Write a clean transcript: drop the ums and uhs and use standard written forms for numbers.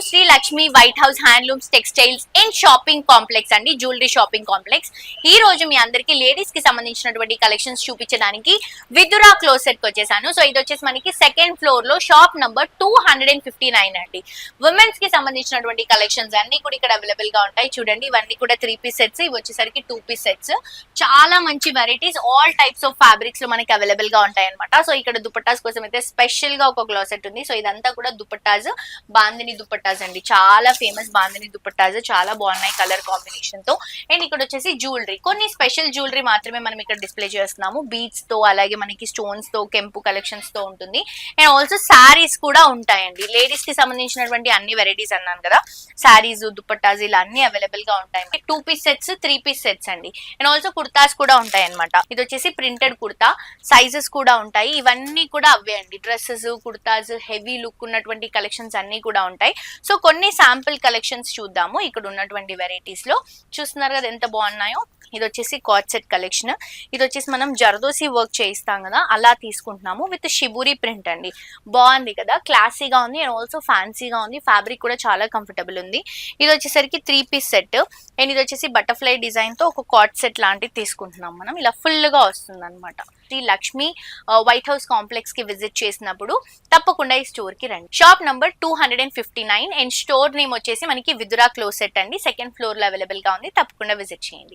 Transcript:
Shri Lakshmi white house handlooms textiles and shopping complex అండి, jewellery shopping complex. ఈ రోజు మీ అందరికి లేడీస్ కి సంబంధించినటువంటి కలెక్షన్స్ చూపించడానికి విదురా క్లోసెట్ కి వచ్చేసాను. సో ఇది వచ్చేసి మనకి సెకండ్ ఫ్లోర్ లో షాప్ నంబర్ 259 అండి. ఉమెన్స్ కి సంబంధించినటువంటి కలెక్షన్స్ అన్ని కూడా ఇక్కడ అవైలబుల్ గా ఉంటాయి. చూడండి, ఇవన్నీ కూడా 3 పీస్ సెట్స్, ఇవి వచ్చేసరికి 2 పీస్ సెట్స్. చాలా మంచి varieties, all types of fabrics లో మనకి అవైలబుల్ గా ఉంటాయి అనమాట. సో ఇక్కడ దుపట్టాస్ కోసం అయితే స్పెషల్ గా ఒక క్లోసెట్ ఉంది. సో ఇదంతా కూడా దుపట్టాస్, బాందిని దుపట్టాస్ అండి, చాలా ఫేమస్ బాందిని దుపట్టాస్, చాలా బాగున్నాయి కలర్ కాంబినేషన్ తో. అండ్ ఇక్కడ వచ్చేసి జ్యువెలరీ, కొన్ని స్పెషల్ జ్యువెలరీ మాత్రమే మనం ఇక్కడ డిస్ప్లే చేస్తున్నాము. బీడ్స్ తో, అలాగే మనకి స్టోన్స్ తో, కెంపు కలెక్షన్స్ తో ఉంటుంది. అండ్ ఆల్సో శారీస్ కూడా ఉంటాయండి. లేడీస్ కి సంబంధించినటువంటి అన్ని వెరైటీస్ అన్నాను కదా, శారీస్, దుపట్టాస్ ఇలా అన్ని అవైలబుల్ గా ఉంటాయి. 2 పీస్ సెట్స్, 3 పీస్ సెట్స్ అండి. అండ్ ఆల్సో కుర్తాస్ కూడా ఉంటాయి అనమాట. ఇది వచ్చేసి ప్రింటెడ్ కుర్తా, సైజెస్ కూడా ఉంటాయి. ఇవన్నీ కూడా అవే అండి, డ్రెస్సెస్, కుర్తాస్, హెవీ లుక్ ఉన్నటువంటి కలెక్షన్స్ అన్ని కూడా ఉంటాయి. సో కొన్ని శాంపిల్ కలెక్షన్స్ చూద్దాము. ఇక్కడ ఉన్నటువంటి వెరైటీస్ లో చూస్తున్నారు కదా ఎంత బాగున్నాయో. ఇది వచ్చేసి కాట్ సెట్ కలెక్షన్. ఇది వచ్చేసి మనం జర్దోసి వర్క్ చేయిస్తాం కదా, అలా తీసుకుంటున్నాము విత్ షిబూరి ప్రింట్ అండి. బాగుంది కదా, క్లాసీగా ఉంది అండ్ ఆల్సో ఫ్యాన్సీగా ఉంది. ఫ్యాబ్రిక్ కూడా చాలా కంఫర్టబుల్ ఉంది. ఇది వచ్చేసరికి 3 పీస్ సెట్. అండ్ ఇది వచ్చేసి బటర్ఫ్లై డిజైన్ తో ఒక కాట్ సెట్ లాంటిది తీసుకుంటున్నాం మనం. ఇలా ఫుల్ గా వస్తుంది అనమాట. Shri Lakshmi white house complex కి విజిట్ చేసినప్పుడు తప్పకుండా ఈ స్టోర్ కి రండి. Shop number 259 and store name వచ్చేసి మనకి విదురా క్లోసెట్ అండి. సెకండ్ ఫ్లోర్ లో అవైలబుల్ గా ఉంది. తప్పకుండా విజిట్ చేయండి.